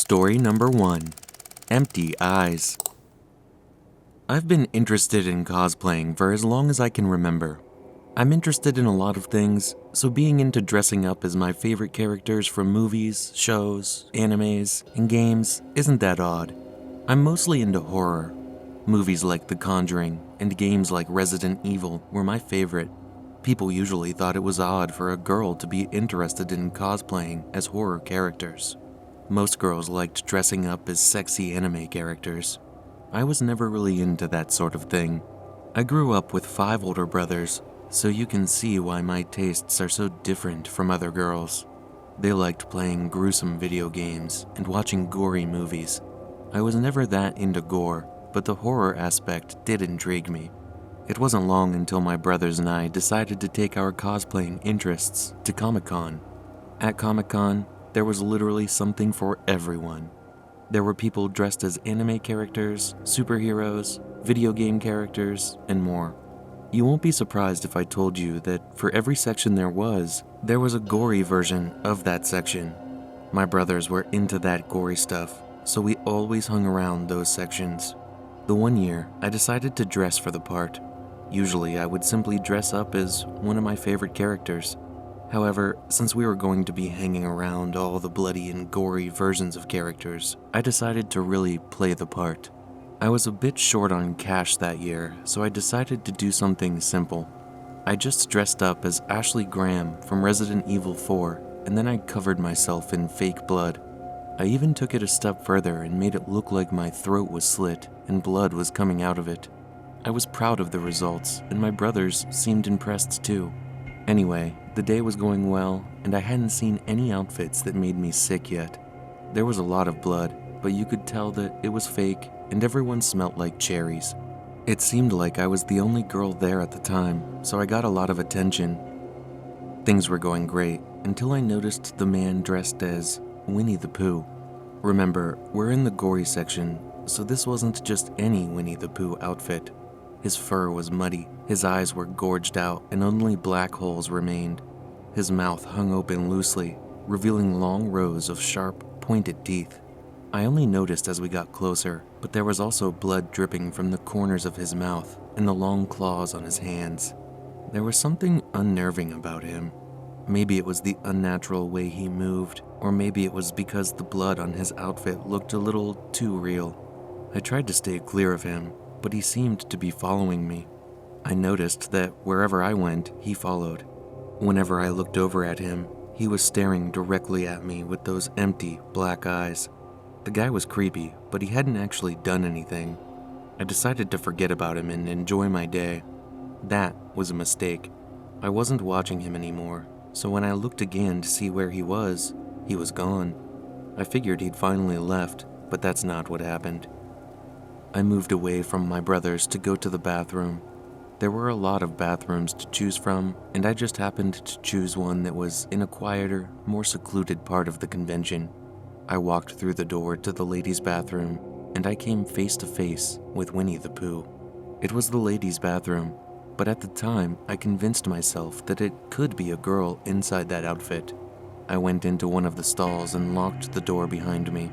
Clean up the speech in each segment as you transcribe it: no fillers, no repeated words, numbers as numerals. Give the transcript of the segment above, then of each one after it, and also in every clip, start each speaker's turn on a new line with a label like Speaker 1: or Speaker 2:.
Speaker 1: Story number 1. Empty Eyes. I've been interested in cosplaying for as long as I can remember. I'm interested in a lot of things, so being into dressing up as my favorite characters from movies, shows, animes, and games isn't that odd. I'm mostly into horror. Movies like The Conjuring and games like Resident Evil were my favorite. People usually thought it was odd for a girl to be interested in cosplaying as horror characters. Most girls liked dressing up as sexy anime characters. I was never really into that sort of thing. I grew up with 5 older brothers, so you can see why my tastes are so different from other girls. They liked playing gruesome video games and watching gory movies. I was never that into gore, but the horror aspect did intrigue me. It wasn't long until my brothers and I decided to take our cosplaying interests to Comic-Con. At Comic-Con, there was literally something for everyone. There were people dressed as anime characters, superheroes, video game characters, and more. You won't be surprised if I told you that for every section there was a gory version of that section. My brothers were into that gory stuff, so we always hung around those sections. The one year, I decided to dress for the part. Usually, I would simply dress up as one of my favorite characters. However, since we were going to be hanging around all the bloody and gory versions of characters, I decided to really play the part. I was a bit short on cash that year, so I decided to do something simple. I just dressed up as Ashley Graham from Resident Evil 4, and then I covered myself in fake blood. I even took it a step further and made it look like my throat was slit and blood was coming out of it. I was proud of the results, and my brothers seemed impressed too. Anyway, the day was going well, and I hadn't seen any outfits that made me sick yet. There was a lot of blood, but you could tell that it was fake, and everyone smelled like cherries. It seemed like I was the only girl there at the time, so I got a lot of attention. Things were going great, until I noticed the man dressed as Winnie the Pooh. Remember, we're in the gory section, so this wasn't just any Winnie the Pooh outfit. His fur was muddy, his eyes were gorged out, and only black holes remained. His mouth hung open loosely, revealing long rows of sharp, pointed teeth. I only noticed as we got closer, but there was also blood dripping from the corners of his mouth and the long claws on his hands. There was something unnerving about him. Maybe it was the unnatural way he moved, or maybe it was because the blood on his outfit looked a little too real. I tried to stay clear of him, but he seemed to be following me. I noticed that wherever I went, he followed. Whenever I looked over at him, he was staring directly at me with those empty, black eyes. The guy was creepy, but he hadn't actually done anything. I decided to forget about him and enjoy my day. That was a mistake. I wasn't watching him anymore, so when I looked again to see where he was gone. I figured he'd finally left, but that's not what happened. I moved away from my brothers to go to the bathroom. There were a lot of bathrooms to choose from, and I just happened to choose one that was in a quieter, more secluded part of the convention. I walked through the door to the ladies' bathroom, and I came face to face with Winnie the Pooh. It was the ladies' bathroom, but at the time, I convinced myself that it could be a girl inside that outfit. I went into one of the stalls and locked the door behind me.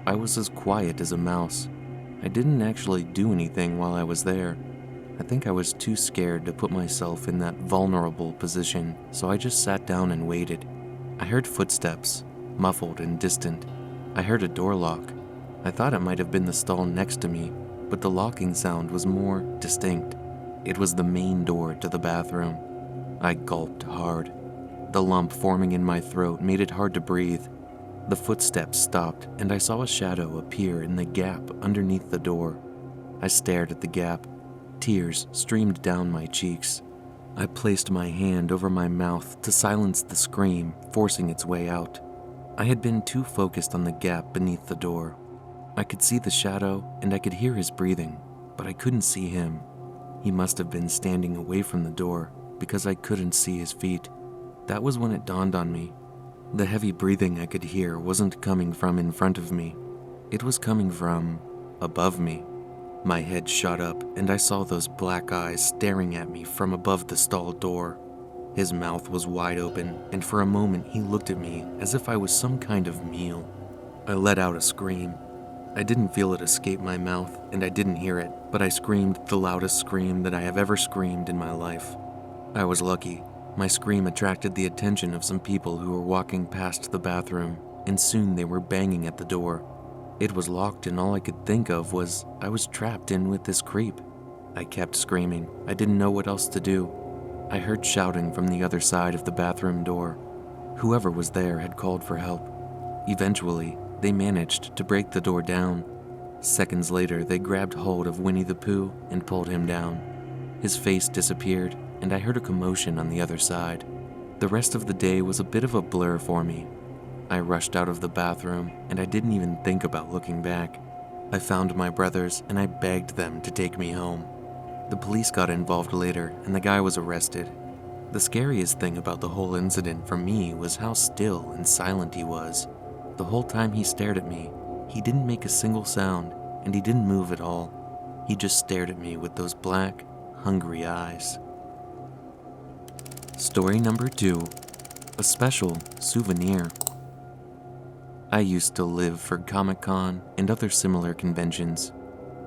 Speaker 1: I was as quiet as a mouse. I didn't actually do anything while I was there. I think I was too scared to put myself in that vulnerable position, so I just sat down and waited. I heard footsteps, muffled and distant. I heard a door lock. I thought it might have been the stall next to me, but the locking sound was more distinct. It was the main door to the bathroom. I gulped hard. The lump forming in my throat made it hard to breathe. The footsteps stopped, and I saw a shadow appear in the gap underneath the door. I stared at the gap. Tears streamed down my cheeks. I placed my hand over my mouth to silence the scream forcing its way out. I had been too focused on the gap beneath the door. I could see the shadow, and I could hear his breathing, but I couldn't see him. He must have been standing away from the door, because I couldn't see his feet. That was when it dawned on me. The heavy breathing I could hear wasn't coming from in front of me. It was coming from above me. My head shot up, and I saw those black eyes staring at me from above the stall door. His mouth was wide open, and for a moment he looked at me as if I was some kind of meal. I let out a scream. I didn't feel it escape my mouth, and I didn't hear it, but I screamed the loudest scream that I have ever screamed in my life. I was lucky. My scream attracted the attention of some people who were walking past the bathroom, and soon they were banging at the door. It was locked, and all I could think of was I was trapped in with this creep. I kept screaming. I didn't know what else to do. I heard shouting from the other side of the bathroom door. Whoever was there had called for help. Eventually, they managed to break the door down. Seconds later, they grabbed hold of Winnie the Pooh and pulled him down. His face disappeared, and I heard a commotion on the other side. The rest of the day was a bit of a blur for me. I rushed out of the bathroom, and I didn't even think about looking back. I found my brothers, and I begged them to take me home. The police got involved later, and the guy was arrested. The scariest thing about the whole incident for me was how still and silent he was. The whole time he stared at me, he didn't make a single sound, and he didn't move at all. He just stared at me with those black, hungry eyes. Story number 2, A Special Souvenir. I used to live for Comic-Con and other similar conventions.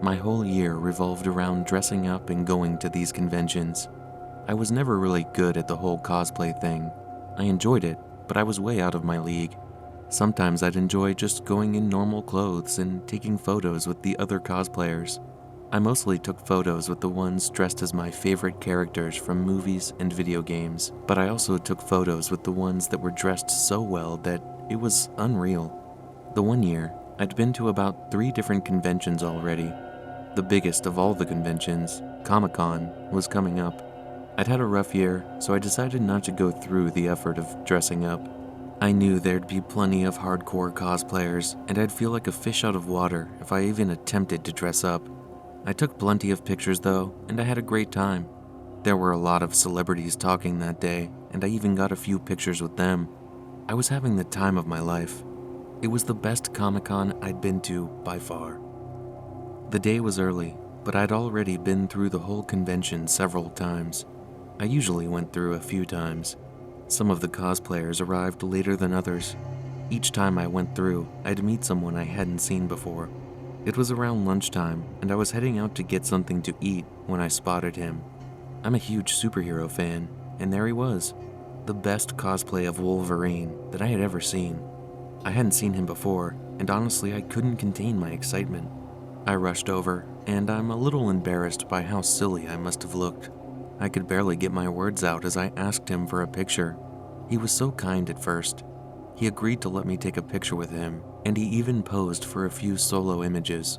Speaker 1: My whole year revolved around dressing up and going to these conventions. I was never really good at the whole cosplay thing. I enjoyed it, but I was way out of my league. Sometimes I'd enjoy just going in normal clothes and taking photos with the other cosplayers. I mostly took photos with the ones dressed as my favorite characters from movies and video games, but I also took photos with the ones that were dressed so well that it was unreal. The one year, I'd been to about 3 different conventions already. The biggest of all the conventions, Comic-Con, was coming up. I'd had a rough year, so I decided not to go through the effort of dressing up. I knew there'd be plenty of hardcore cosplayers, and I'd feel like a fish out of water if I even attempted to dress up. I took plenty of pictures though, and I had a great time. There were a lot of celebrities talking that day, and I even got a few pictures with them. I was having the time of my life. It was the best Comic-Con I'd been to by far. The day was early, but I'd already been through the whole convention several times. I usually went through a few times. Some of the cosplayers arrived later than others. Each time I went through, I'd meet someone I hadn't seen before. It was around lunchtime, and I was heading out to get something to eat when I spotted him. I'm a huge superhero fan, and there he was, the best cosplay of Wolverine that I had ever seen. I hadn't seen him before, and honestly I couldn't contain my excitement. I rushed over, and I'm a little embarrassed by how silly I must have looked. I could barely get my words out as I asked him for a picture. He was so kind at first. He agreed to let me take a picture with him, and he even posed for a few solo images.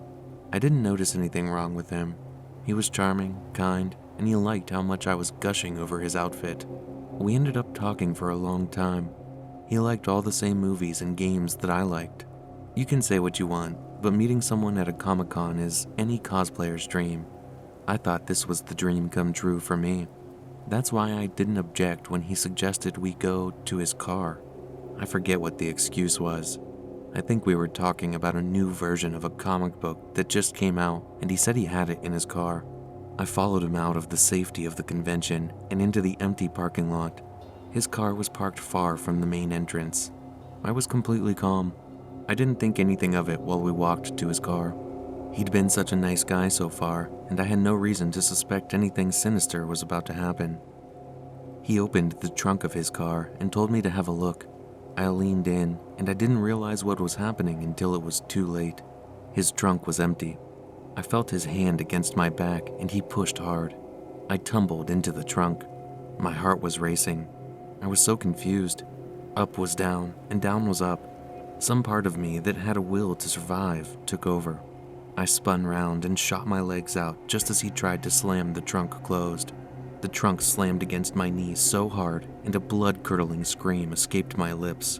Speaker 1: I didn't notice anything wrong with him. He was charming, kind, and he liked how much I was gushing over his outfit. We ended up talking for a long time. He liked all the same movies and games that I liked. You can say what you want, but meeting someone at a Comic-Con is any cosplayer's dream. I thought this was the dream come true for me. That's why I didn't object when he suggested we go to his car. I forget what the excuse was. I think we were talking about a new version of a comic book that just came out, and he said he had it in his car. I followed him out of the safety of the convention and into the empty parking lot. His car was parked far from the main entrance. I was completely calm. I didn't think anything of it while we walked to his car. He'd been such a nice guy so far, and I had no reason to suspect anything sinister was about to happen. He opened the trunk of his car and told me to have a look. I leaned in, and I didn't realize what was happening until it was too late. His trunk was empty. I felt his hand against my back, and he pushed hard. I tumbled into the trunk. My heart was racing. I was so confused. Up was down, and down was up. Some part of me that had a will to survive took over. I spun round and shot my legs out just as he tried to slam the trunk closed. The trunk slammed against my knees so hard, and a blood-curdling scream escaped my lips.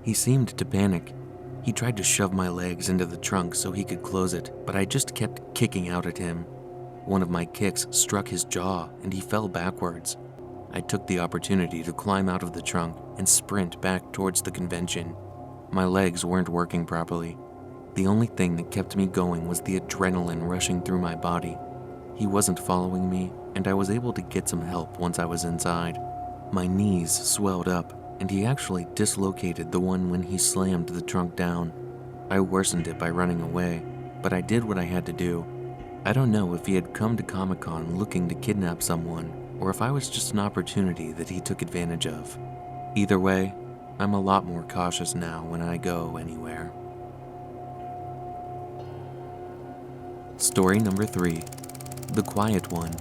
Speaker 1: He seemed to panic. He tried to shove my legs into the trunk so he could close it, but I just kept kicking out at him. One of my kicks struck his jaw, and he fell backwards. I took the opportunity to climb out of the trunk and sprint back towards the convention. My legs weren't working properly. The only thing that kept me going was the adrenaline rushing through my body. He wasn't following me, and I was able to get some help once I was inside. My knees swelled up, and he actually dislocated the one when he slammed the trunk down. I worsened it by running away, but I did what I had to do. I don't know if he had come to Comic-Con looking to kidnap someone, or if I was just an opportunity that he took advantage of. Either way, I'm a lot more cautious now when I go anywhere. Story number 3, The Quiet One.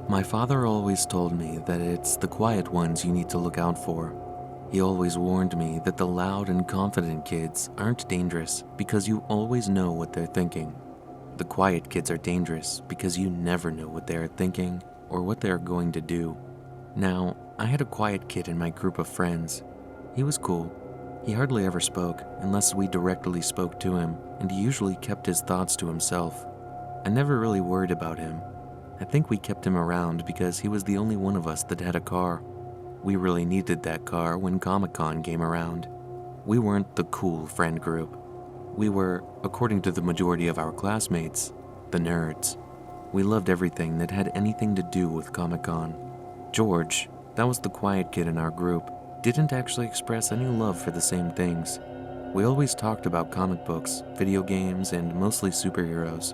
Speaker 1: My father always told me that it's the quiet ones you need to look out for. He always warned me that the loud and confident kids aren't dangerous because you always know what they're thinking. The quiet kids are dangerous because you never know what they are thinking or what they are going to do. Now, I had a quiet kid in my group of friends. He was cool. He hardly ever spoke unless we directly spoke to him, and he usually kept his thoughts to himself. I never really worried about him. I think we kept him around because he was the only one of us that had a car. We really needed that car when Comic-Con came around. We weren't the cool friend group. We were, according to the majority of our classmates, the nerds. We loved everything that had anything to do with Comic-Con. George, that was the quiet kid in our group, didn't actually express any love for the same things. We always talked about comic books, video games, and mostly superheroes.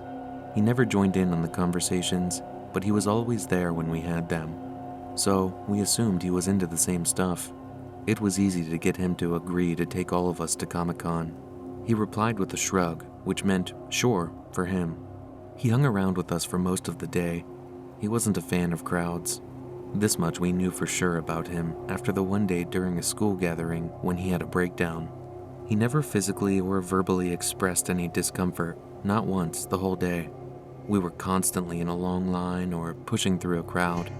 Speaker 1: He never joined in on the conversations, but he was always there when we had them. So we assumed he was into the same stuff. It was easy to get him to agree to take all of us to Comic-Con. He replied with a shrug, which meant sure for him. He hung around with us for most of the day. He wasn't a fan of crowds. This much we knew for sure about him after the one day during a school gathering when he had a breakdown. He never physically or verbally expressed any discomfort, not once the whole day. We were constantly in a long line or pushing through a crowd.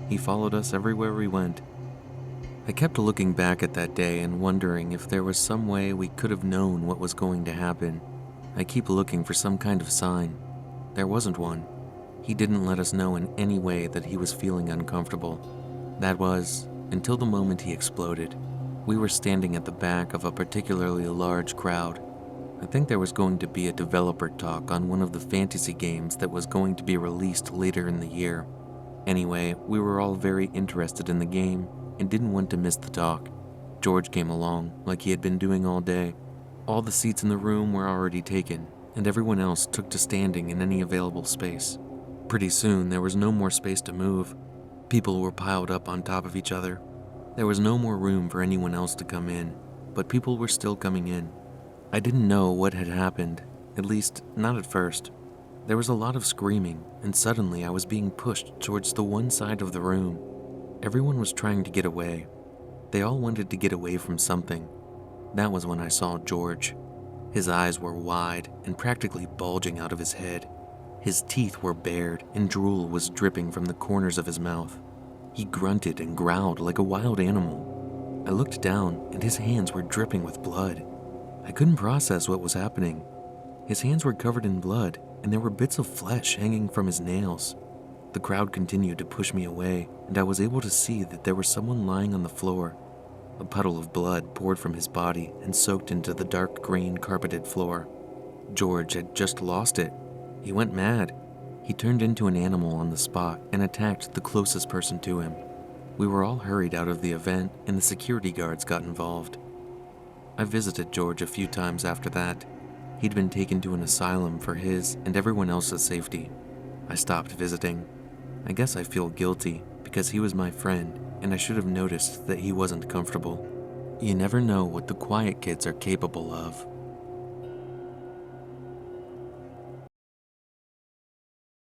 Speaker 1: He followed us everywhere we went. I kept looking back at that day and wondering if there was some way we could have known what was going to happen. I keep looking for some kind of sign. There wasn't one. He didn't let us know in any way that he was feeling uncomfortable. That was, until the moment he exploded. We were standing at the back of a particularly large crowd. I think there was going to be a developer talk on one of the fantasy games that was going to be released later in the year. Anyway, we were all very interested in the game and didn't want to miss the talk. George came along, like he had been doing all day. All the seats in the room were already taken, and everyone else took to standing in any available space. Pretty soon, there was no more space to move. People were piled up on top of each other. There was no more room for anyone else to come in, but people were still coming in. I didn't know what had happened, at least not at first. There was a lot of screaming, and suddenly I was being pushed towards the one side of the room. Everyone was trying to get away. They all wanted to get away from something. That was when I saw George. His eyes were wide and practically bulging out of his head. His teeth were bared and drool was dripping from the corners of his mouth. He grunted and growled like a wild animal. I looked down and his hands were dripping with blood. I couldn't process what was happening. His hands were covered in blood and there were bits of flesh hanging from his nails. The crowd continued to push me away and I was able to see that there was someone lying on the floor. A puddle of blood poured from his body and soaked into the dark green carpeted floor. George had just lost it. He went mad. He turned into an animal on the spot and attacked the closest person to him. We were all hurried out of the event and the security guards got involved. I visited George a few times after that. He'd been taken to an asylum for his and everyone else's safety. I stopped visiting. I guess I feel guilty because he was my friend and I should have noticed that he wasn't comfortable. You never know what the quiet kids are capable of.